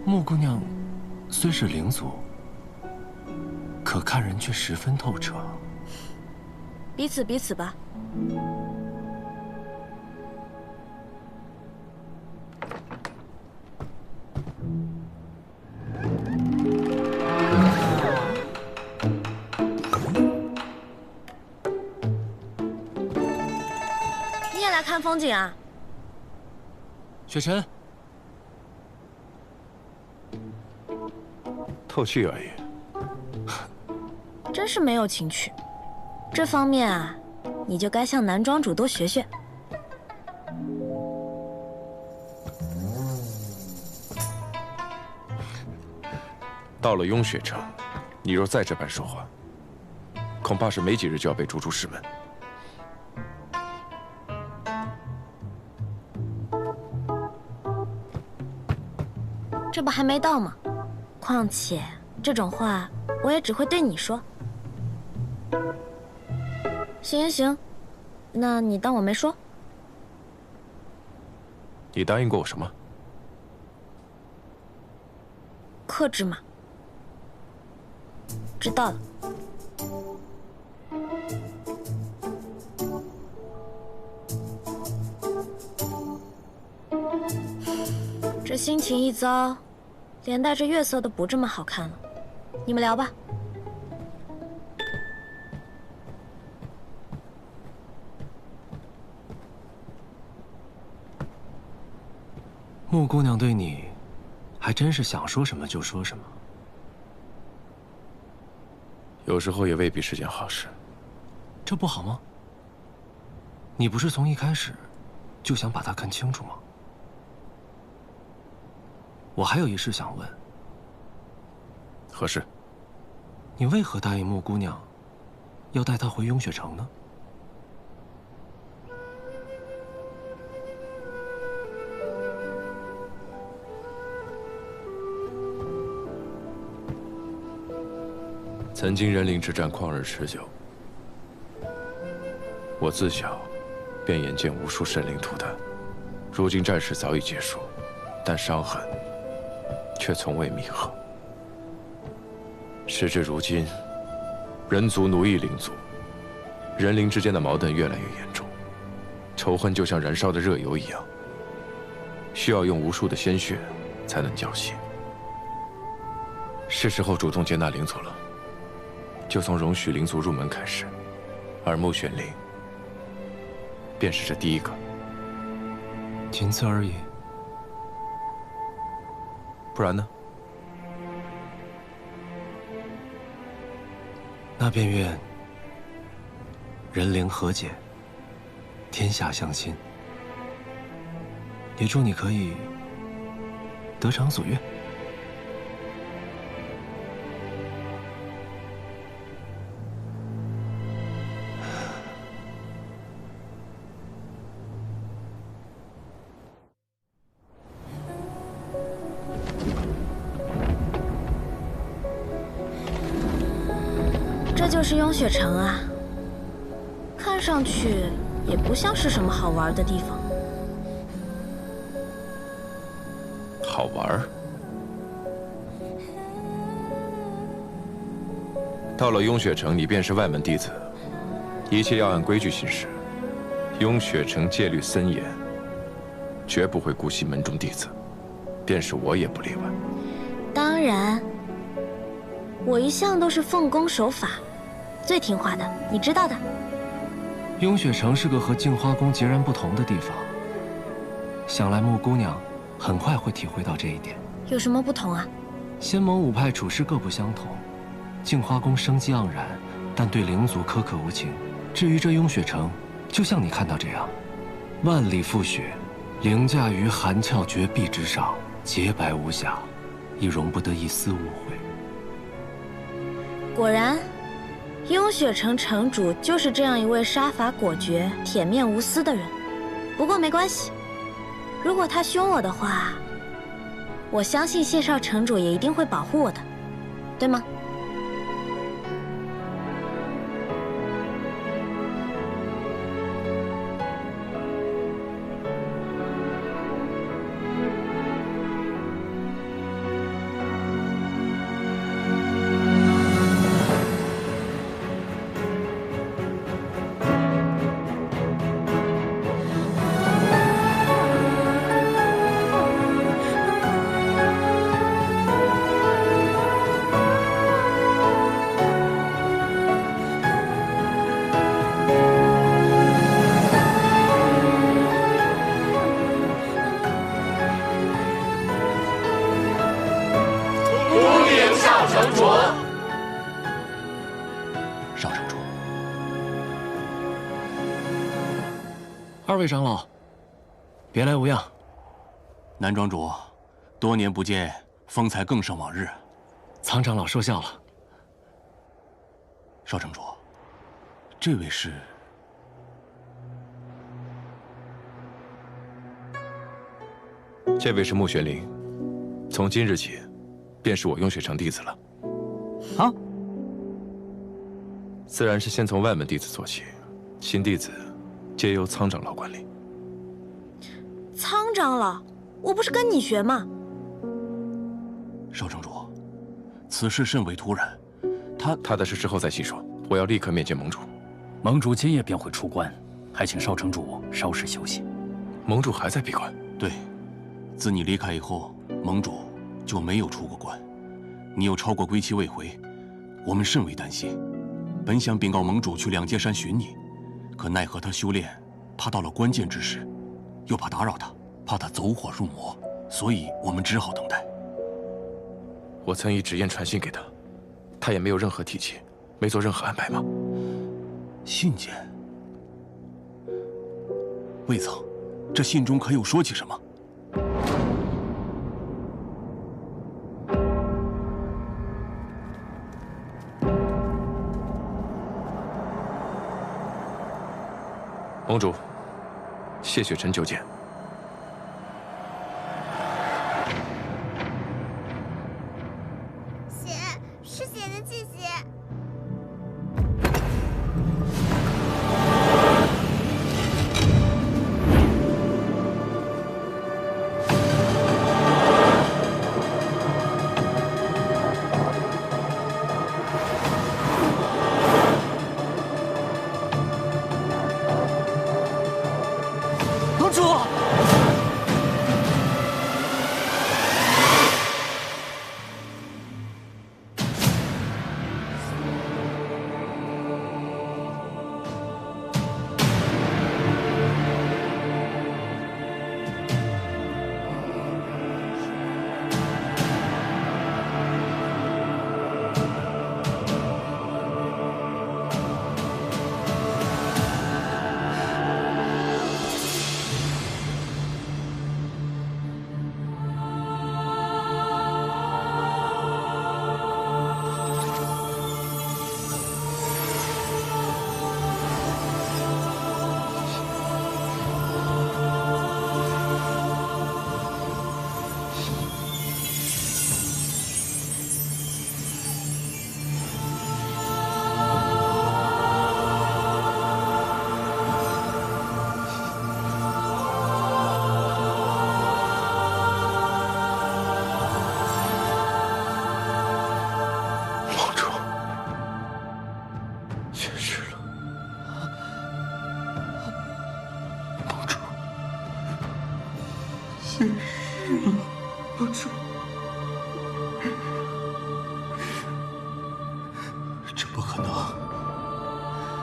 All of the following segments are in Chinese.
穆姑娘虽是灵族，可看人却十分透彻。彼此吧。你也来看风景啊？雪晨，透气而已。真是没有情趣。这方面啊，你就该向男庄主多学学。到了雍雪城，你若再这般说话，恐怕是没几日就要被逐出师门。这不还没到吗？况且这种话我也只会对你说。行，那你当我没说。你答应过我什么？克制嘛。知道了。这心情一糟，连带着月色都不这么好看了。你们聊吧。穆姑娘对你，还真是想说什么就说什么。有时候也未必是件好事。这不好吗？你不是从一开始就想把她看清楚吗？我还有一事想问。何事？你为何答应穆姑娘，要带她回雍雪城呢？曾经人灵之战旷日持久，我自小便眼见无数生灵涂炭，如今战事早已结束，但伤痕却从未弥合。时至如今，人族奴役灵族，人灵之间的矛盾越来越严重，仇恨就像燃烧的热油一样，需要用无数的鲜血才能浇熄。是时候主动接纳灵族了。就从容许灵族入门开始，而穆玄灵便是这第一个。仅此而已。不然呢？那便愿人灵和解，天下相亲。也祝你可以得偿所愿。这就是雍雪城啊，看上去也不像是什么好玩的地方。好玩？到了雍雪城，你便是外门弟子，一切要按规矩行事。雍雪城戒律森严，绝不会姑息门中弟子，便是我也不例外。当然，我一向都是奉公守法，最听话的，你知道的。雍雪城是个和镜花宫截然不同的地方，想来穆姑娘很快会体会到这一点。有什么不同啊？仙盟五派处事各不相同，镜花宫生机盎然，但对灵族苛刻无情。至于这雍雪城，就像你看到这样，万里覆雪，凌驾于寒峭绝壁之上，洁白无瑕，亦容不得一丝误会。果然，雍雪城城主就是这样一位杀伐果决、铁面无私的人。不过没关系，如果他凶我的话，我相信谢少城主也一定会保护我的，对吗？城主。少城主，二位长老，别来无恙。南庄主，多年不见，风采更胜往日。苍长老说笑了。少城主，这位是？这位是穆玄灵，从今日起，便是我雍雪城弟子了。啊？自然是先从外门弟子做起，新弟子皆由苍长老管理。苍长老，我不是跟你学吗？少城主，此事甚为突然，他的事之后再细说。我要立刻面见盟主。盟主今夜便会出关，还请少城主稍事休息。盟主还在闭关？对，自你离开以后，盟主就没有出过关。你又超过归期未回，我们甚为担心。本想禀告盟主去两界山寻你，可奈何他修炼怕到了关键之时，又怕打扰他，怕他走火入魔，所以我们只好等待。我曾以纸砚传信给他，他也没有任何提起，没做任何安排吗？信件？未曾。这信中可有说起什么？盟主，谢雪晨求见。血是血的气息。盟主，盟主，这不可能，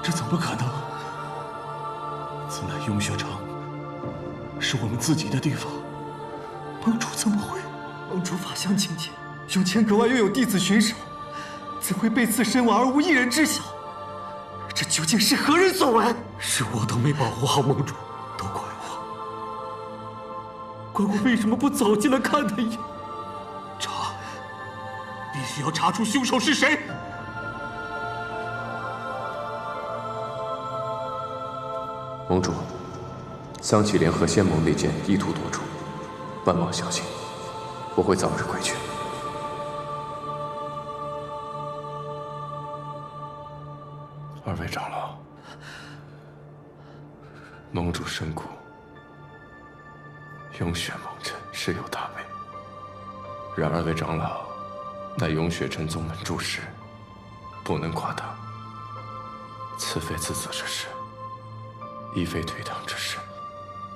这怎么可能？此乃雍雪城，是我们自己的地方，盟主怎么会？盟主法相清净，永前格外拥有弟子巡守，怎会被刺身亡而无一人知晓？这究竟是何人所为？是我都没保护好盟主，都怪我。怪我为什么不早进来看他一眼？查，必须要查出凶手是谁！盟主，桑启联合仙盟内奸意图夺主，万望小心，我会早日归去。二位长老，盟主身故，雍雪盟臣实有大违。然二位长老乃雍雪城宗门柱石，不能夸大。此非自责之事，亦非推搪之事，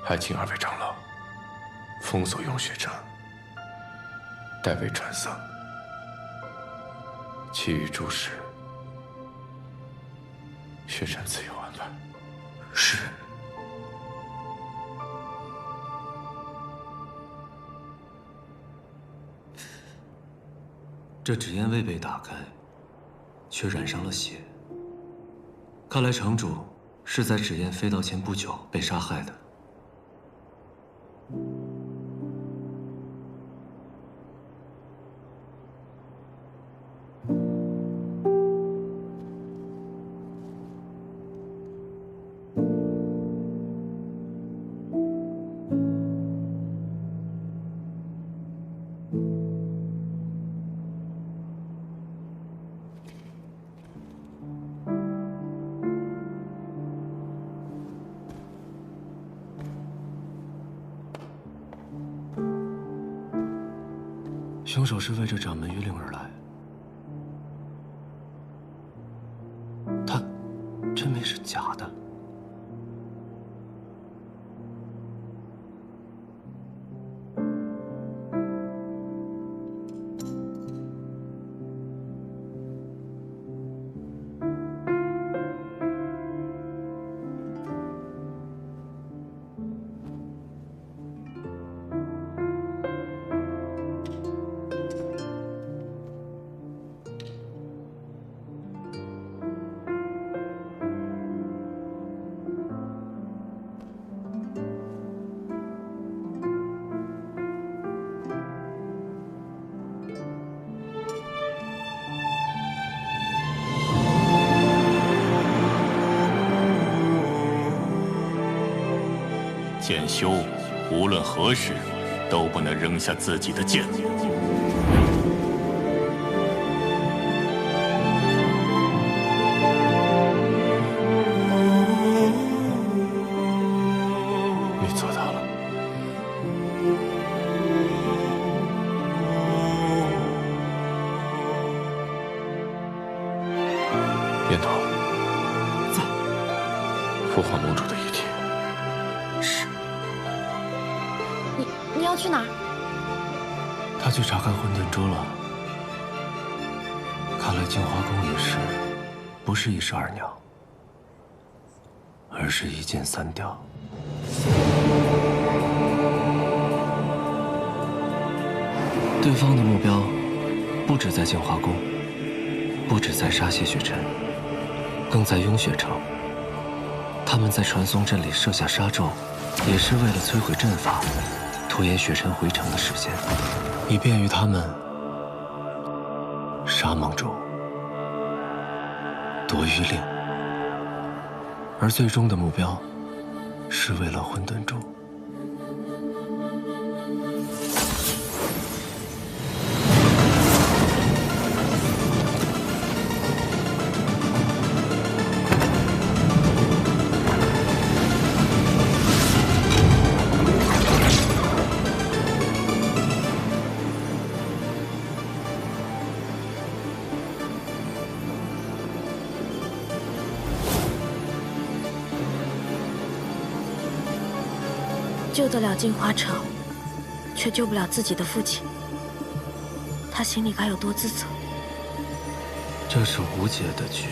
还请二位长老封锁雍雪城，代为传丧。其余诸事，雪臣自有安排。是。这纸烟未被打开，却染上了血。看来城主是在纸烟飞到前不久被杀害的。凶手是为这掌门谕令而来，他真没是假的。剑修无论何时都不能扔下自己的剑。你做到了。燕头，在。父皇盟主的遗体。是。你要去哪儿？他去查看混沌珠了。看来净华宫一事，不是一石二鸟，而是一箭三雕。对方的目标，不止在净华宫，不止在杀谢雪尘，更在雍雪城。他们在传送阵里设下杀咒，也是为了摧毁阵法，拖延雪尘回城的时间，以便于他们杀盟主、夺谕令。而最终的目标，是为了混沌珠。救得了镜花城，却救不了自己的父亲，他心里该有多自责？这是无解的局。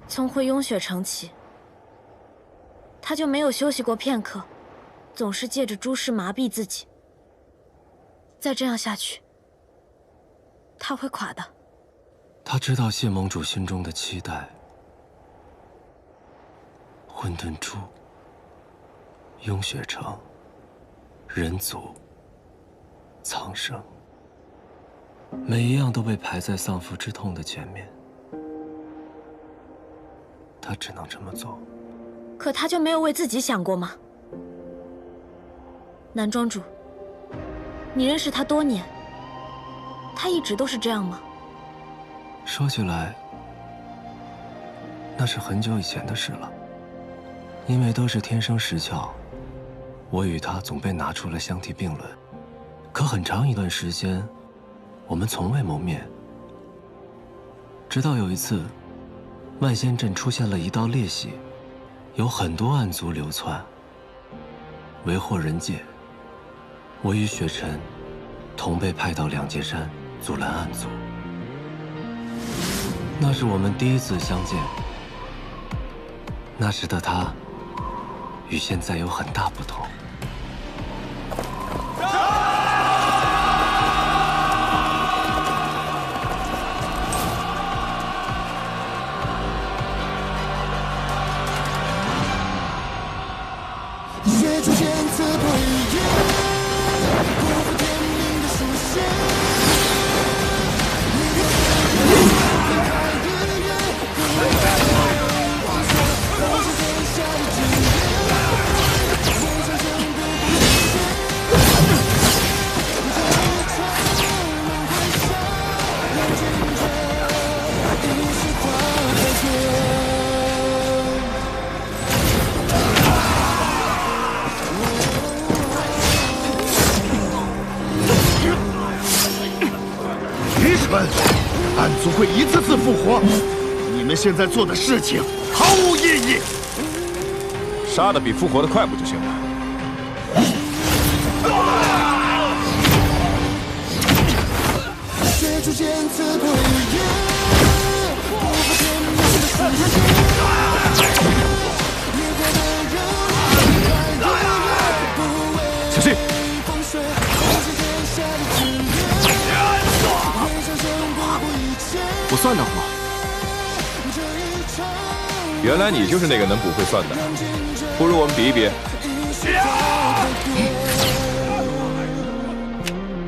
从回雍雪城起，他就没有休息过片刻，总是借着诸事麻痹自己。再这样下去，他会垮的。他知道谢盟主心中的期待，混沌珠、雍雪城、人族、苍生，每一样都被排在丧父之痛的前面。他只能这么做。可他就没有为自己想过吗？南庄主，你认识他多年，他一直都是这样吗？说起来，那是很久以前的事了。因为都是天生石窍，我与他总被拿出来相提并论。可很长一段时间，我们从未谋面。直到有一次，万仙阵出现了一道裂隙，有很多暗族流窜，为祸人界。我与雪尘同被派到两界山阻拦暗族。那是我们第一次相见。那时的他与现在有很大不同。血出剑刺对眼，不负天命的书写。你的眼眼开日月，不为我说，我是天下的志愿，为生生不不歇。这一场轮回下，让君者一世化白蝶。愚蠢！暗族会一次次复活，你们现在做的事情毫无意义。杀的比复活的快不就行了？血出剑刺对眼，不负天命的书写。烈火的人，来日月，不为小心！风雪，我是天下的志愿。不算的话，原来你就是那个能不会算的，不如我们比一比。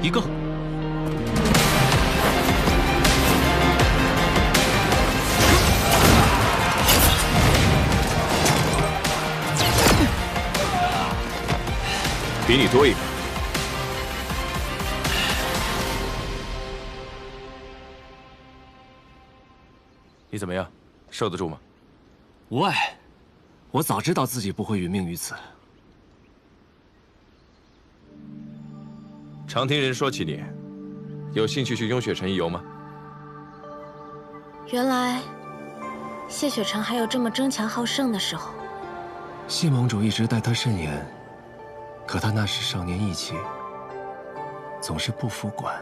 一个。比你多一个。你怎么样？受得住吗？无碍，我早知道自己不会殒命于此。常听人说起你，有兴趣去雍雪城一游吗？原来谢雪城还有这么争强好胜的时候。谢盟主一直待他甚严，可他那时少年意气，总是不服管。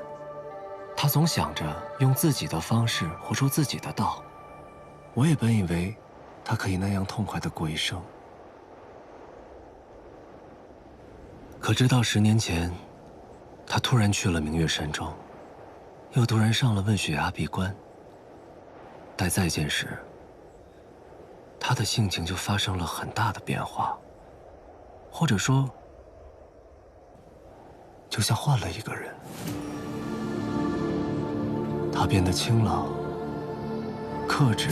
他总想着用自己的方式活出自己的道。我也本以为他可以那样痛快地过一生，可直到10年前，他突然去了明月山庄，又突然上了问血崖闭关。待再见时，他的性情就发生了很大的变化，或者说，就像换了一个人。他变得清朗、克制、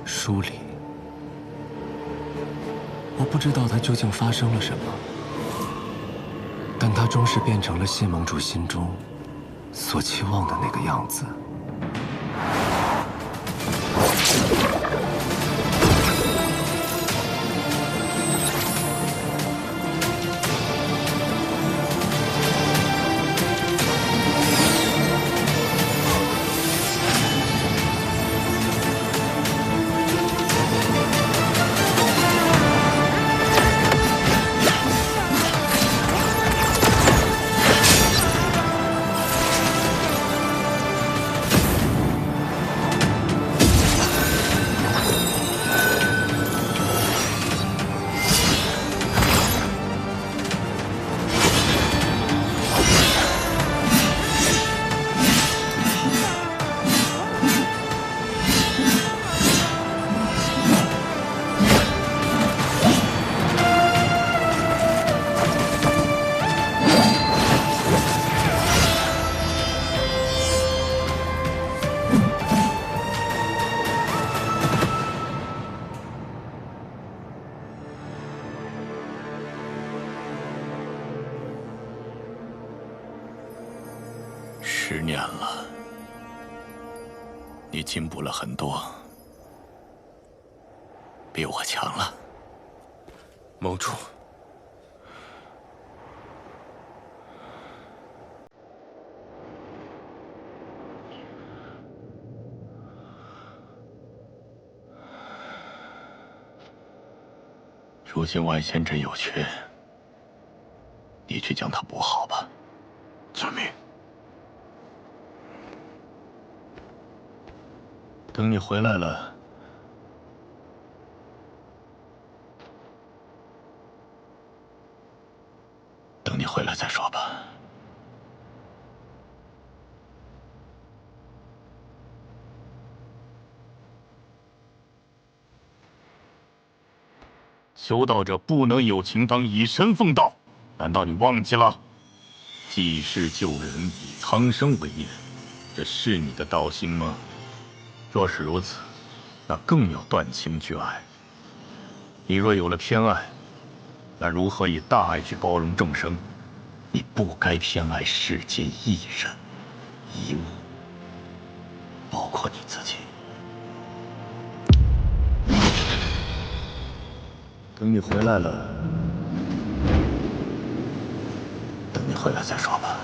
疏离。我不知道他究竟发生了什么，但他终是变成了谢盟主心中所期望的那个样子。10年了，你进步了很多，比我强了。盟主，如今外仙阵有缺，你去将他补好吧。遵命。等你回来了，等你回来再说吧。修道者不能有情当以身奉道，难道你忘记了？济世救人，以苍生为念，这是你的道心吗？若是如此，那更要断情绝爱。你若有了偏爱，那如何以大爱去包容众生？你不该偏爱世间一人一物，包括你自己。等你回来了，等你回来再说吧。